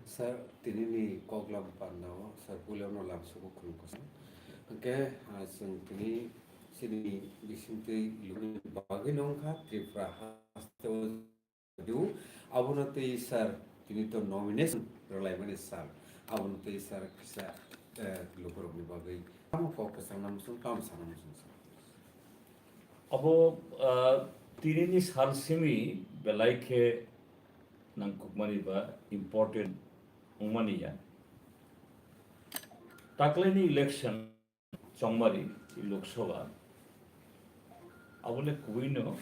Sir, tinini koglam panao, sir pulau no lam suku kungkusan. Oke, asing tini sini bisinti luni bagi nongka tripra hasto du. Abunati sir tini to nomination rolai mani sir. Abunati sir kisa lukur bagi. Kamu kau kesana musun, kamu sana musun sir. Abo tirini salsimi belaike nang kukmani ba important umani ya. Takleni election chongmari Lok Sabha abone kuino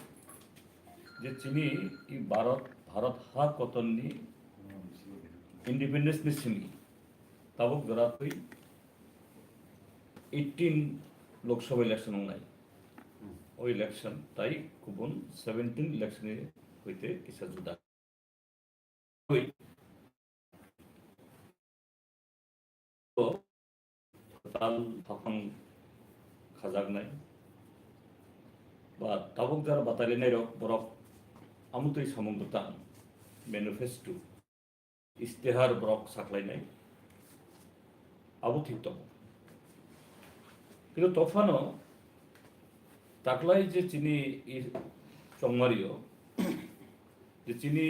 যে চিনি ই ভারত হা কতননি independence নি সিমি তাবক ধরা হই 18 Lok Sabha election নাই ওই election তাই কুবন 17 ইলেকশনে হইতে কিসা জুদা হই তো তাল তখন খাজাক নাই বা তাবক যারা বাতালি নাই বরফ আমুতই সমগ্রতান ম্যানিফেস্টো ইস্তেহার ব্রক সাকলাই নাই আবু ঠিক তখন কিন্তু তফানও তাকলাই যে চিনি চংমারিও যে চিনি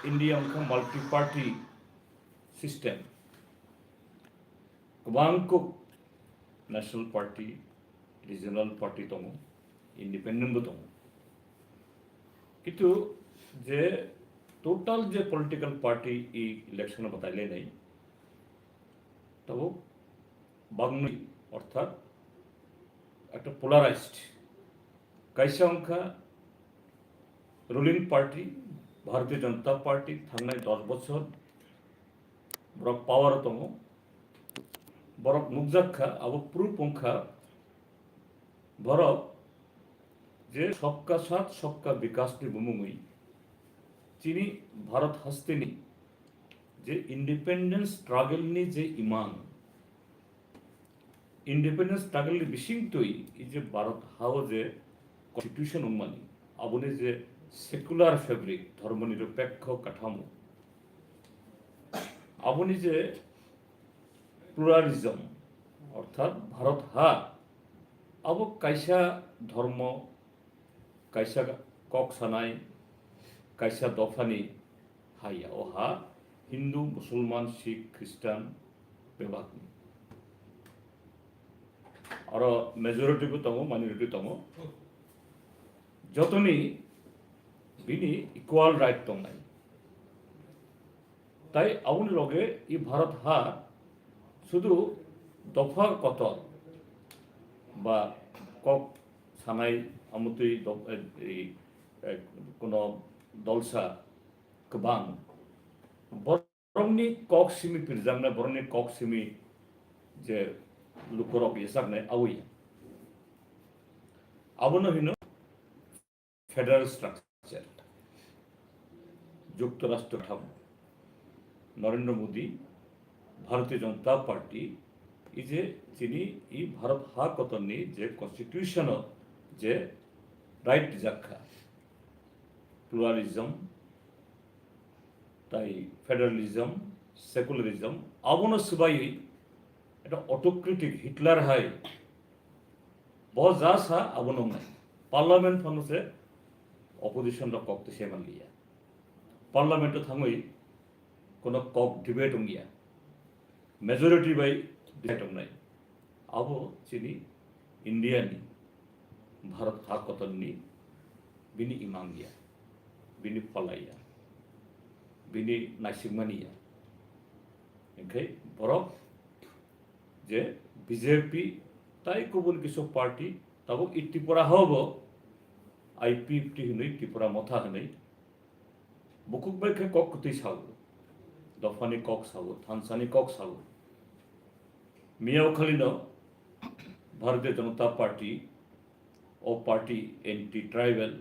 ইন্ডিয়া অংখা মাল্টি পার্টি সিস্টেম गोबांखौ नेशनल पार्टी रिजनल पार्टी दङ इन्डिपेन्डेन्टबो दङ किन्तु जे टोटाल जे पलिटिकल पार्टी इ इलेक्शन बताइले নাই তবে বাংলা অর্থাৎ একটা পোলারাইজড কাইসা অংখা রুলিং পার্টি ভারতীয় জনতা পার্টি থাকনাय 10 বছর বড় পাওয়ার দङ বরফ মুগজাক্ষা আবু পুরুপঙ্খা বরফ যে সবকা সাথ সবকা বিকাশ নি বুমুই চিনি ভারত হস্তেনি যে ইন্ডিপেন্ডেন্স স্ট্রাগল নি যে ইমান ইন্ডিপেন্ডেন্স স্ট্রাগল নি বিশিংতই এই যে ভারত হাও যে কনস্টিটিউশন উম্মানি আবনে যে সেকুলার ফেব্রিক ধর্মনিরপেক্ষ কাঠামো আবনি যে প্লুরালিজম অর্থাৎ ভারত হা আবো কাইসা ধর্ম কাইসা কক সানাই কাইসা দফানি হাইয়া ও হা হিন্দু মুসলমান শিখ খ্রিস্টান বেবাগনি আর মেজরিটিবো দङ মাইনরিটি দङ যতনি বিনি ইকুয়াল রাইট দंनाय তাই আউনি লগে ই ভারত হা শুধু দফা কত বা কক সানাই আমুতই কোনো দলসা গোबां বরংনি কক সিমি পিরজাংনা বরংনি কক সিমি যে লুকরক ইসাকনাय আউই আবনো হিনো ফেডারেল স্ট্রাকচার যুক্তরাষ্ট্র ঠাম নরেন্দ্র মোদী भारतीय जनता पार्टी इजे चिनी इ भारत हा कतनी जे कॉन्स्टिट्यूशन जे राइट जाखा प्लुरालिज्म ताई फेडारलिज्म सेकुलारिज्म आबनो सुबाई এটা অটোক্রেটিক হিটলার হাই बहुत जासा आबनो নাই পার্লামেন্ট ফনসে অপোজিশন র কক্তে সেমান লিয়া পার্লামেন্ট থাঙ্গই কোন কক ডিবেট উঙ্গিয়া मेजोरिटी बाई डिसाइड নাই আবো চিনি ইন্ডিয়ানি ভারত হা কতনি বিনি ইমাঙ্গিয়া বিনি ফলাইয়া বিনি নাইসিমানিয়া এখাই বরফ যে বিজেপি তাই কবুল কিছু পার্টি তাবো ত্রিপুরা হব আইপিএফটি হনই ত্রিপুরা মথা হনই বুকুক বাইখে কক কুতি সাউ দফানি কক সাউ থানসানি কক সাউ মিয়াওখালীন ভারতীয় জনতা পার্টি ও party anti tribal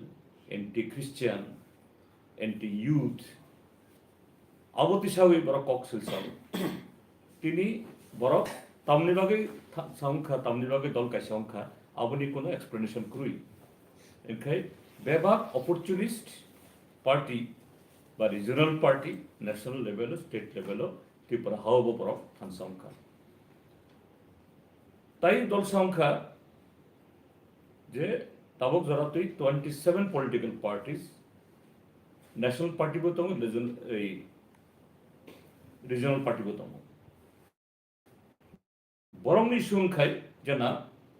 anti Christian anti youth আবতি সাউই বড় কক সিলসাউ তিনি বড় তামনিবাগে সংখ্যা তামনিবাগে দল কাই সংখ্যা আবনি কোনো এক্সপ্লেনেশন ক্রুই এনখাই বেবাক অপরচুনিস্ট পার্টি বা regional party national level state level Tripura হাওব বরফ থান সংখ্যা তাই দল সংখ্যা যে তাবক জরাতুই 27 পলিটিক্যাল পার্টিস ন্যাশনাল পার্টি বতম এই রিজনাল পার্টি বতম বরংনি সংখ্যায় যেনা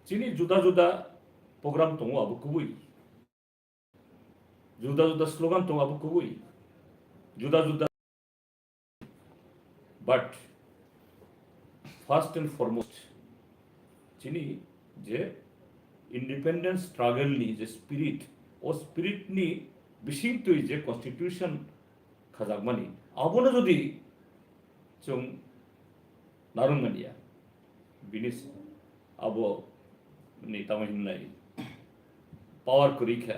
চিনি জুদা জুদা প্রোগ্রাম দङ আবো কুবুই জুদা জুদা স্লোগান দङ আবো কুবুই জুদা জুদা বাট ফার্স্ট এন্ড ফরমোস্ট চিনি যে ইন্ডিপেন্ডেন্স স্ট্রাগলनि যে স্পিरिट ও স্পিरिटनि बिसिंतुई जे कन्स्टिट्यूशन खाजागमानि आबोनो जुदि जों नारुंमानिया बिनि आबो नि तामाहिनाय पावर करिखा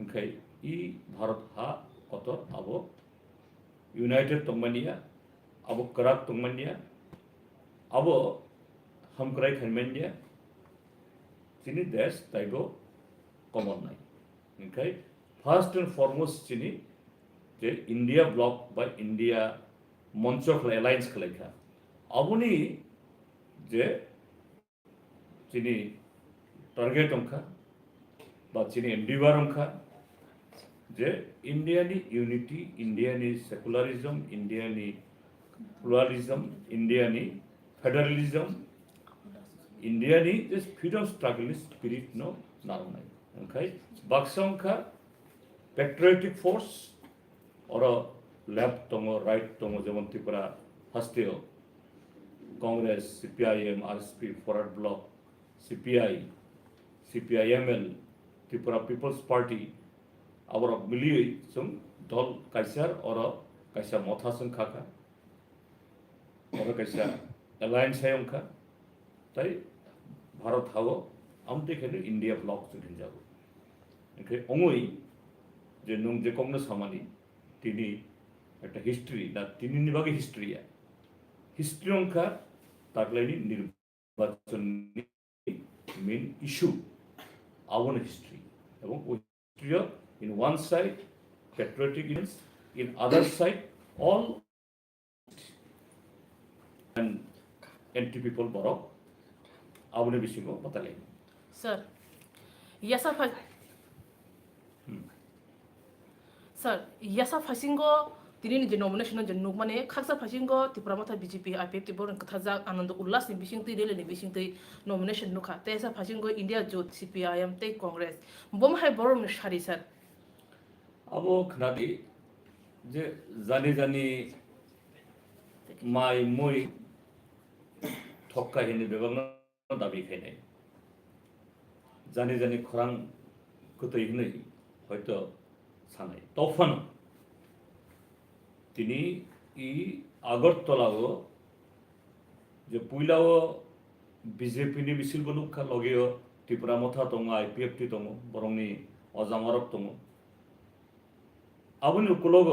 ओंखाय इ भारत हा कत आबो यूनाइटेड तंगमानिया आबो कराक तंगमानिया आबो हमक्राय खानमानिया चिनी देश ताइबो कमन नाय ओंखाय फार्स्ट एंड फरमोस्ट चिनी जे इंडिया ब्लॉक बा इंडिया मंच एलायंस खालायखा आबोनि जे चिनी टार्गेट अंखा बा चिनी एंडिवार अंखा जे इंडियानि यूनिटी इंडियानि सेकुलारिज्म इंडियानि प्लुरालिज्म इंडियानि फेडरलिज्म इंडियानि जे फ्रीडम स्ट्रागल स्पिरिट नो नारनाय ओंखाय बाक्सांखा पेट्रियटिक फोर्स और लेफ्ट दङ राइट दङ जेमन त्रिपुरा हास्टेल Congress CPIM RSP forward bloc CPI CPIML Tripura people's party आबर मिलियै जों दल कायसार और कायसा मथासों खाखा और कायसा एलायंस अंखा ताई भारत हाव आमतेखायनो इंडिया ब्लक जों हिनजाबो ओंखाय अंगै जे नों जे कंग्रेस सामानि तिनि একটা হিস্ট্রি না তিনি নিবাগে হিস্ট্রিয়া হিস্ট্রি অংকা তাকলাইনি নির্বাচনী মেন ইস্যু আওয়ান হিস্ট্রি এবং ওই history in one side patriotic events in other side all and anti people বড় আওয়ানের বিষয়ও বাতালাই सर यसा सर यसा फासिंगो तिनि जे नॉमिनेशन जे नुक माने खाकसा फासिंगो तिप्रा माथा बीजेपी आईपीएफ तिबर कथाजा आनंद उल्लास नि बिसिंगति रेले नि बिसिंगति नॉमिनेशन नुखा तेसा फासिंगो इंडिया जुट सीपीआईएम ते कांग्रेस बम हाय बरम सारि सर आबो खनादि जे जानि जानि माइ मुइ थक्का हिनि बेबांग दाबि खायनाय जानि जानि खरां कतै हिनै हयतो सानाय तफान তিনি ই আগরতলাও যে পুইলাও বিজেপিনি মিছিল বলুখা লগেও ত্রিপুরা মথা দङ আইপিএফ টি দङ বরংনি অজামারক দङ আবুনি উকুলগ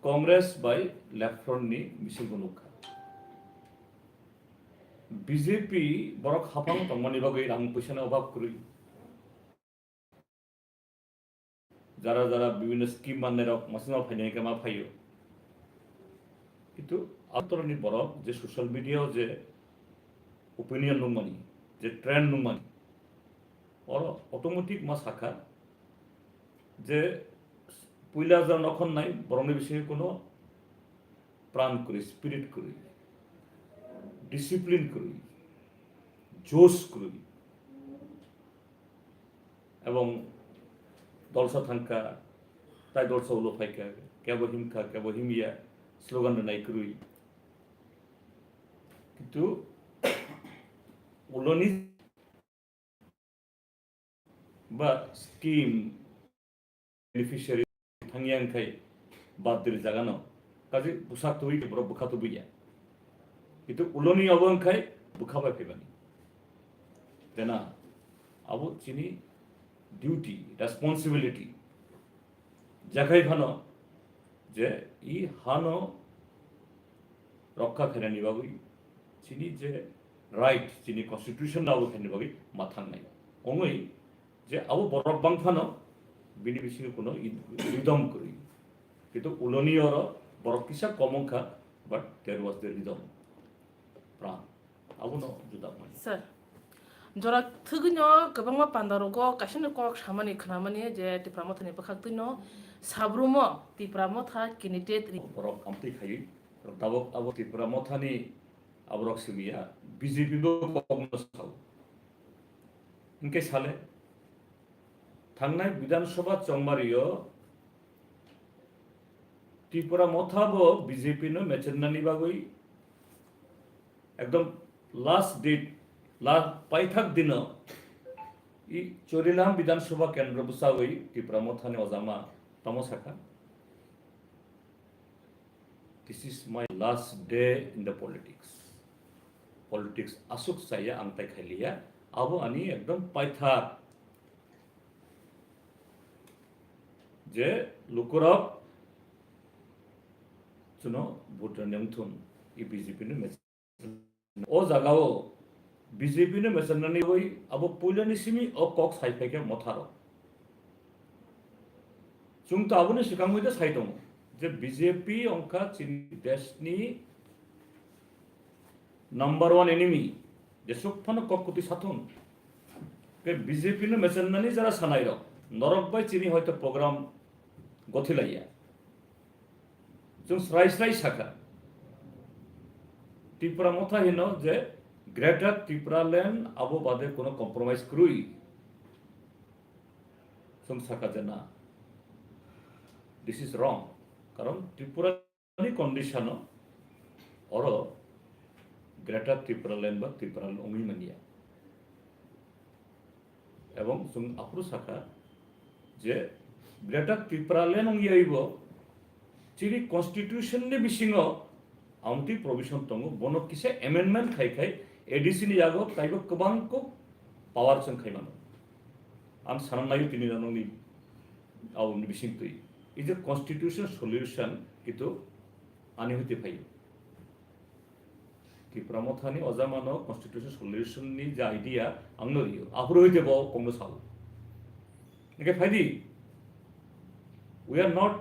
কংগ্রেস বাই লেফট ফ্রন্টনি মিছিল বলুখা বিজেপি বরক হাফাং দংমানি বাগৈ রাং পয়সানি অভাব করি যারা যারা বিভিন্ন স্কিম মাননে রক মাসিমা ফাইনাই কেমা ফাইयो কিন্তু আতরনি বরক যে সোশ্যাল মিডিয়াও যে ওপিনিয়ন নুমানি যে ট্রেন্ড নুমানি और অটোমেটিক মা শাখা যে পুইলা যা নখন নাই বরংনি বিষয়ে কোনো প্রাণ করি স্পিরিট করি ডিসিপ্লিন করি জোশ করি এবং দলসা থাঙ্কা তাই দলসা উলো ফাইকা কেবো হিমখা কেবো হিমিয়া স্লোগান নাই করি কিন্তু উলনি বা স্কিম বেনিফিশিয়ারি থাঙ্গিয়াংখাই বাদদের জাগানো কাজে বুসাত হই বড় বুখাতো বুইয়া কিন্তু উলনি অবংখাই বুখাবাই ফেবানি দেনা আবু চিনি ডিউটি রেসপন্সিবিলিটি জাখাই ভানো যে ই হানো রক্ষা খেনে নিবাগই চিনি যে রাইট চিনি কনস্টিটিউশন আবু খেনে নিবাগই মাথাং নাই অঙ্গই যে আবু বরফ বাংফানো bini bisingo kono rhythm kori কিন্তু উলনিয়র বড় কিসা কমংখা but there was the rhythm প্রাণ আবুনো जुदा माने sir jora thugnyo gabangma pandarogo kasino kok samani khnamani je tipramothani bakhaktino sabrumo tipramotha candidate বড় আমতি খাই দাবক আবো ত্রিপুরা মথানি আবরক সিমিয়া বিজেপি বো কমনো সাউ ইনকে সালে থাংনাই বিধানসভা চংমারিও ত্রিপুরা মথাবো বিজেপি নো মেচেন্নানি বাগই একদম লাস্ট ডেট লাস্ট পাইথাক দিন ই চরিলাম বিধানসভা কেন্দ্র বুসাগই Tripura মথানি অজামা তামসাকা This is my last day in the politics. Politics asuk saya angtai khaliya abo ani ekdom paithak je lukurap chuno voter nemthun i BJP ne o jagao BJP ne mesanani hoi abo puilani simi o kok saipeke motharo chungta abo ne sikang hoide saidong যে BJP অংকা দেশনি number 1 enemy যে সুকফান ককুতি সাথুন কে BJP নে মেসেননানি যারা সানাইর নরক by চিনি হয়তো programme গথিলাইয়া जों স্রাই স্রাই শাখা ত্রিপুরা মথা হিন যে গ্রেটার ত্রিপুরা ল্যান্ড আবো বাদে কোনো কম্প্রোমাইজ ক্রুই जों শাখা যে না দিস ইজ রং কারণ ত্রিপুরানি condition or greater Tripura land বা ত্রিপুরা অঙ্গিমানিয়া এবং जों আপ্রু শাখা যে গ্রেটার ত্রিপুরা ল্যান্ড অঙ্গিয়াইব চিরি কনস্টিটিউশন নি বিসিङ আমতি প্রভিশন দङ বন কিसे এমেন্ডমেন্ট খাই খাই एडिसी नि जागो ताइबो गोबांखौ पावार जों खायमानो आं साननाय तिनि जानंनि आवनि बिसिं तुइ इज अ कन्स्टिट्यूशन सल्यूशन कितु आनि होते फायो त्रिपुरा मथानि अजामानो कन्स्टिट्यूशन सल्यूशन नि जा आइडिया आंनो रियो आफुर होते बो कंग्रेस हाउ नेके फाइदि we are not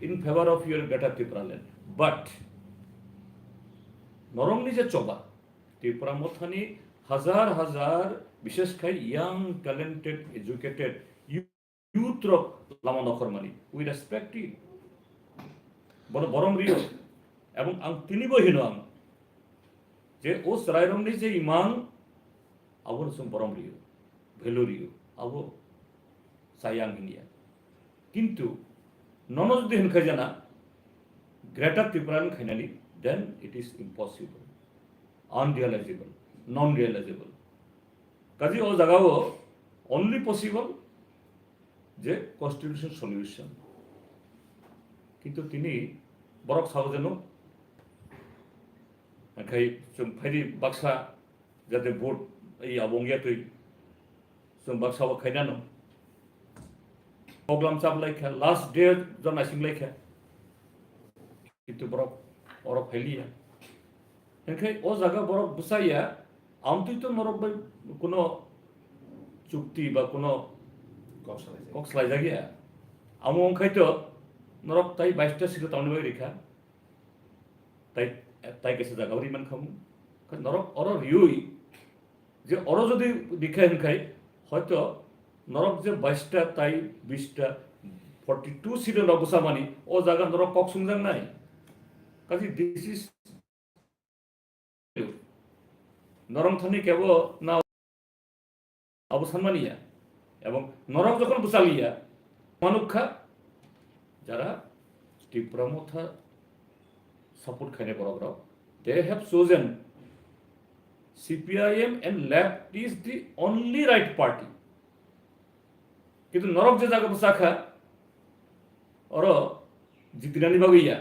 in favor of your greater Tripura land but নরংনি যে চবা ত্রিপুরা মথানি হাজার হাজার বিশেষ খাই ইয়াং ট্যালেন্টেড এডুকেটেড ইউথ লামা নখরমানি উই রেসপেক্ট ইট বড় বরম রিও এবং আং তিনি বহিনো আং যে ও সরাইরংনি যে ইমাং আবর সম বরম রিও ভ্যালু রিও আবো সায়াং ইন্ডিয়া কিন্তু ননজ যদি হেনখাই জানা greater ত্রিপুরান খাইনানি then it is impossible, unrealizable, non-realizable. Kaji o jagao only possible je constitution solution. Kintu tini borok sao jeno kai som phari baksa jate vote ei abongya tui som baksa ba khaina no program chap laikha last day jon asing laikha kintu borok और फैलिया एनखाय ओ जागा बरक बुसाइया आमतुइ तो नरक bye कोनो चुक्ति बा कोनो कक्सलाय जागिया आमो ओंखाय तो नरक ताइ 22 टा सिट तावनि बाय रेखा ताइ केसे जागा रिमान खामु नरक और रियुइ जे और जदि दिखाय एनखाय हयतो नरक जे 22 टा ताइ 20 टा 42 सिट न बुसामानि ओ जागा नरक कक सुंजां नाय কাজে দিস ইজ নরম থানি কেব না অবসান মানিয়া এবং নরম যখন বুসালিয়া মানুক্ষা যারা ত্রিপুরা মথা সাপোর্ট খাইনে বড় they have chosen CPIM and left is the only right party কিন্তু নরক যে জায়গা বুসাখা और জিতিনানি বাগিয়া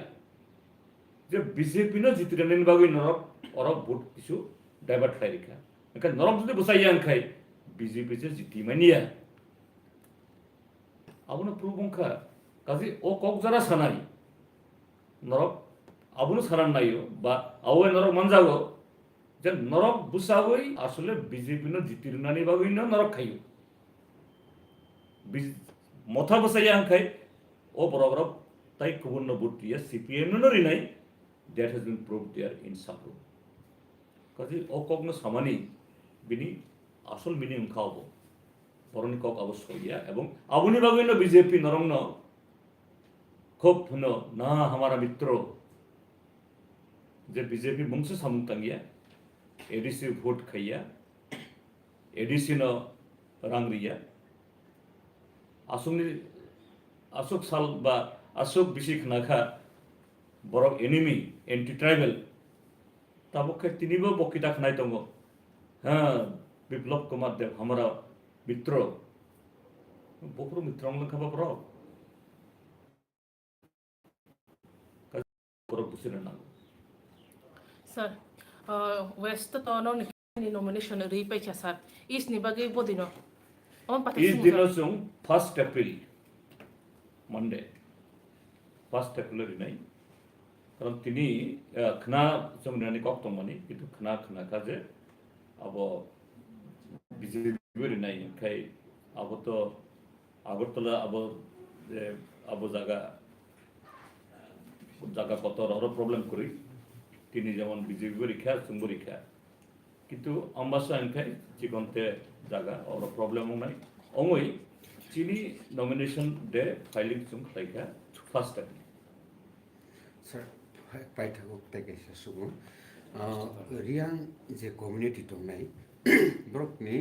যে বিজেপি ন জিতিরানিন বাগৈ নরক অরব ভোট কিছু ডাইভার্ট খাই রেখা এখান নরক যদি বসাইয়া খাই বিজেপি যে জিতি মানিয়া আবুনো প্রবংখা কাজে ও কক যারা সানাই নরক আবুনো সানান নাইও বা আওয়ে নরক মানজাগো যে নরক বুসাগৈ আসলে বিজেপি ন জিতিরানি বাগৈ ন নরক খাইও মথা বসাইয়া আনখাই ও বরাবর তাই কুবন্ন বুটিয়া সিপিএম নরি নাই that has been proved there in সাপ্রু কাজে ও কগ্ন সামানি বিনি আসল মিনি খাওয়াবো বরণ কক অবশ্য ইয়া এবং আবুনি বাগুইন বিজেপি নরংন খুব হন না हमारा मित्र যে বিজেপি বংশ সামুতাঙ্গিয়া এডিসি ভোট খাইয়া এডিসি ন রাংরিয়া আসুনি আসুক সাল বা আসুক বিশিখ নাখা বড় এনিমি এন্টি ট্রাইবেল তাবকে তিনিবো বকিতা খানাই দङ হ্যাঁ বিপ্লব কুমার দেব हमारा मित्र বকরু মিত্র খাবা বড় বড় বুঝিনা না Sir, West to no ni nomination ri pa cha sir. Is ni bagay bodino. On pati is dinosung 1st April Monday 1st April rinai কারণ তিনি খনা সমনানি কক্তমানি কিন্তু খনা খনা কাজে আব বিজেপি রিনাই খাই আব তো আগরতলা আব যে আব জায়গা জায়গা কত আরো প্রবলেম করি তিনি যেমন বিজেপি পরীক্ষা সুম পরীক্ষা কিন্তু আম্বাসা আনখাই জীবনতে জায়গা আর প্রবলেম নাই অমই চিনি নমিনেশন ডে ফাইলিং সুম খাইখা ফার্স্ট টাইম স্যার পাইথাগক তাইকাইসা সুবুং রিয়াং যে কমিউনিটি দंनाय ব্রকনি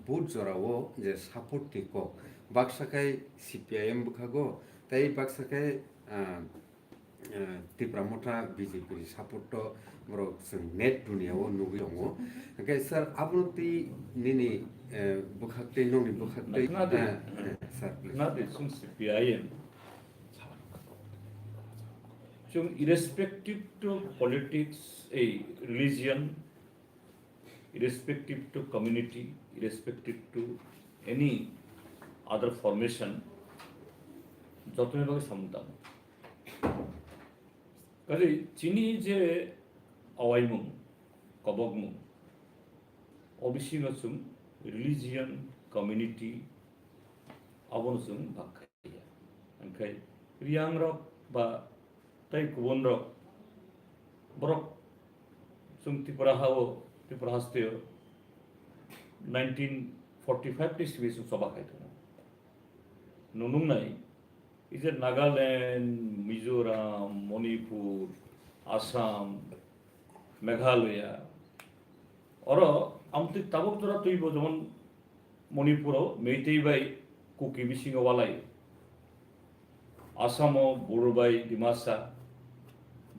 বুট জরাও যে সাপোর্ট নি কক বাক্সাকাই সিপিআইএম বুখাগো তাই বাক্সাকাই ত্রিপুরামথা বিজেপি সাপোর্ट ब्रक जों नेट दुनियाव नुगै दङ ओंखाय सार आबुनति निनि बुखाक्तै नंनि बुखाक्तै सार ना दे सुम सिपिआइएम जों irrespective to politics a religion irrespective to community irrespective to any other formation যতই ভাবে সামতাম কাজে চিনি যে अवाइमुं कबगमुं अबिसिंगसुं रिलिजियन कम्युनिटी अबनसुं बाखाया ओंखाय रियां रक बा ताई गुबुन रक बरक जों त्रिपुरा हास्ते 1945 नि सिबिसुं सबाखाय दङ नुनुंनाय इज नागालैंड मिजोराम मणिपुर आसाम मेघालय और आमते ताबक जरा तुइबो जेमन मणिपुराव मेइतेइ बाई कुकी बिसिंग वालाई आसामाव बड़ो बाई डिमासा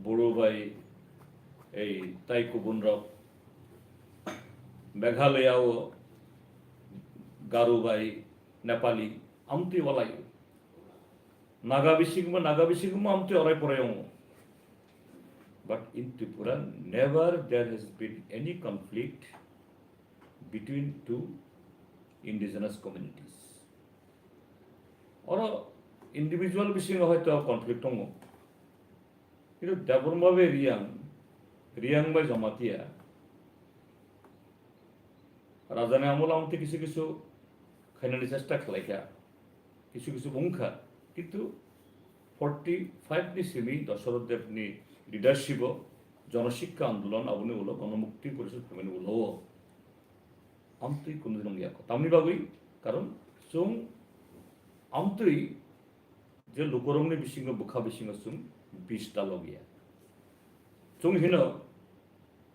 बड़ो बाई ए ताइको बुनरक मेघालयाव गारो बाई नेपाली आमते वालाई नागा बिसिंग आमते अराय परायङ But in Tripura, never there has been any conflict between two indigenous communities. Or individual wishing of a conflict. You know, Daburmabe Riang by Zamatia Razana Amulam Tikisikisu, Kanalisa Stack like a Kisukisu Bunka, Kitu 45 Nisimi, the sort of Devni. Leadership Janashiksha Andolan আবুনি হলো গণমুক্তি পরিষদ ফেমিনি হলো আমতই কোনদিন গিয়া তামনি বাগুই কারণ সুং আমতই যে লোকরমনি বিসিং বুখা বিসিং সুং 20টা লগিয়া সুং হিন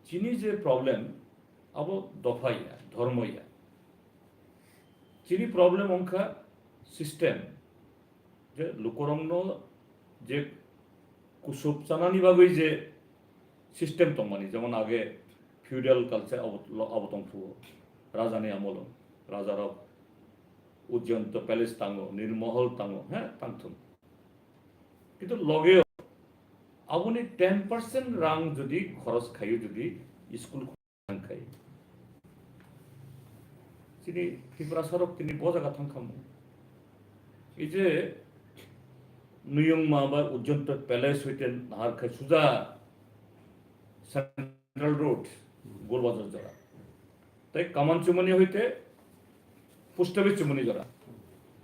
চিনি যে প্রবলেম আবো দফাইয়া ধর্মইয়া চিনি প্রবলেম অংখা সিস্টেম যে লোকরমন যে कुसुप चानानी बागै जे सिस्टेम दंमानि जेमन आगे फ्यूडल कालचार अवतंफु राजानि आमल राजाराव उज्जयंत पैलेस तांगो निर्महल तांगो हाँ तांथुन किन्तु लगे आबुनि 10% रां जदि खरच खायो जदि स्कुल खाय तिनि त्रिपुरा सरक तिनि बजागा थांखामो इजे नुयं माबा उज्जयंत पैलेस हইতে नाहार खाय सुजा सेंट्रल रोड गोलबाजार जरा তাই কামান চুমনি হইতে পোস্ট অফিস চুমনি জরা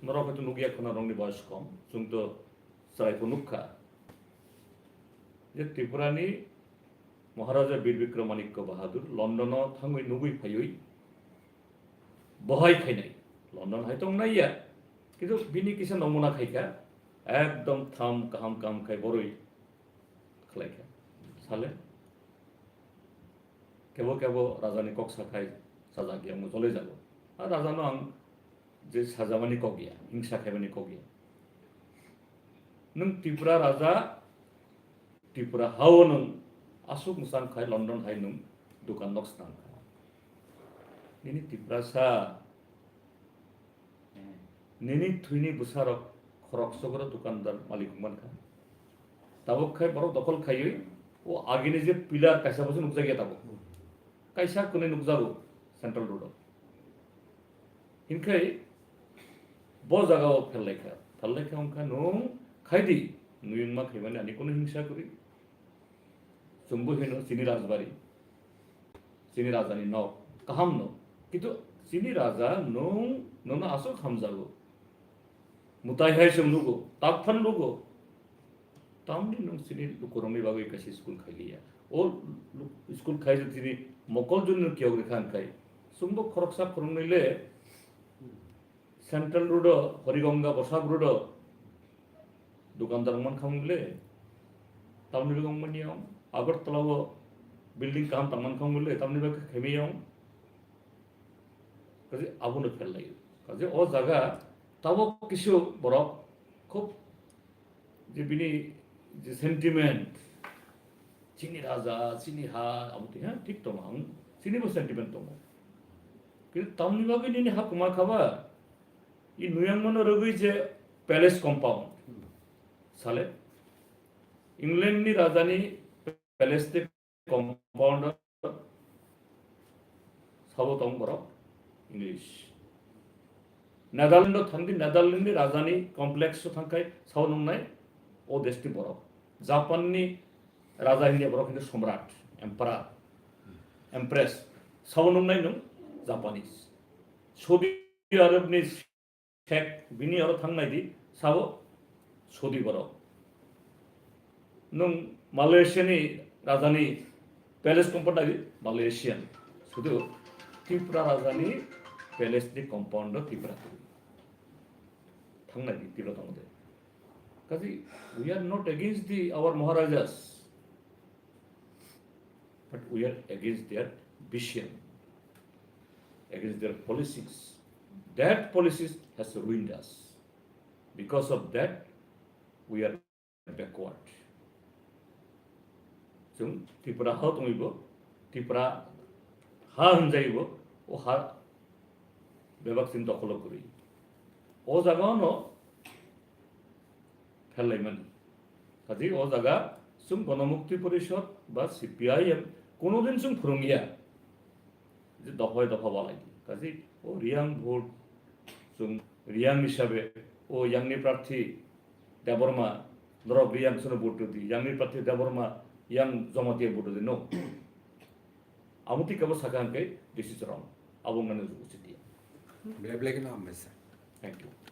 norok itu nugia khona rongni boys kom chung to sarai punukha je Tripura ni Maharaja Bir Bikramanike Bahadur London thangui nugui phayui বহাই খাই নাই লন্ডন হয়তো নাই ইয়া কিন্তু বিনি কিছু নমুনা খাইকা একদম থাম কাহাম কাম খাই বড়ই খাইকা সালে কেবল কেবল রাজানি কক সাখাই সাজা গিয়া মু চলে যাব আর রাজানো আং যে সাজামানি কক গিয়া হিংসা খাইবানি কক গিয়া নং ত্রিপুরা রাজা ত্রিপুরা হাও নং আসুক মুসান খাই লন্ডন হাই নং দোকান নক স্থান Nini tiprasa, nini thuini busarok khorok sogora dukandar malik man kha. Tabok khai borok dokol khayoi, o agini je pilar kaisa bosu nukja gya tabok. Kaisa kone nukjaru central road. Inkai bo jaga o phellai kha onka nung khaidi nuyung ma khaimani ani kono hingsa kori. Sumbu hino sini rajbari, sini rajani nok kaham no. কিন্তু চিনি রাজা নং আসো খামজাগো মুতাই high সম Lugo তাকফান Lugo তামনি নং চিনি লুকরমনি বাগৈ কাছে স্কুল খাইলিয়া ও স্কুল খাই যে তিনি মকল জন্য কিয় রেখান খাই সুম্ব খরকসা খরংনিলে central road Hariganga Basak road দোকানদার মান খামলে তামনি গংমনিয়ম আগরতলাও বিল্ডিং কাম তামান খামলে তামনি বাকে খেমিয়ম কাজে আগুনে ফেললাই কাজে ও জায়গা তাবো কিছু বরফ খুব যে বিনি যে সেন্টিমেন্ট চিনি রাজা চিনি হা আমতি হ্যাঁ ঠিক তো মাং চিনি বো সেন্টিমেন্ট তো কিন্তু তামনি বাগে নিনি হা কুমা খাবা ই নুয়াং মনো রগই যে প্যালেস কম্পাউন্ড সালে ইংল্যান্ড নি রাজধানী প্যালেস তে কম্পাউন্ড সাবতং বরফ इंग्लिश नेदारलैंड थांगी नेदारलैंड राजधानी कॉम्प्लेक्स थांखाय साव नंगनाय ओ देशनि बरफ जापाननि राजा इंडिया बरफ किन्तु सम्राट एम्पारार एम्प्रेस साव नंगनाय नों जापानिस सौदी आरबनि शेख बिनि आरो थांनायदि साव सौदी बरफ नों मालयेशियानि राजधानी पैलेस कम्पाउंड मालयेशियान शुधु त्रिपुरा राजधानी पैलेस नि कम्पाउंड त्रिपुरा थांनाय त्रिपुरा थांदे काजि we are not against the our maharajas but we are against their vision against their policies that policies has ruined us because of that we are backward जों त्रिपुरा हा दंइबो त्रिपुरा हा होनजायोबो ओ हा बेबाक्सिन दखल करि ओ जागानो फेलायमानि काजि ओ जागा जों गणमुक्ति परिषद बा सीपीआईएम कोनोदिन जों फोरोंगिया जे दफाय दफा बालाय काजि ओ रियां भोट जों रियां हिसाबै ओ यांनि प्रार्थी देबरमा दरब रियां सोनो भोट दि यांनि प्रार्थी Debbarma yang jomati bodo de no amuti kabo sakan kai this is wrong abong nanu ucit dia blab lagi na amesa thank you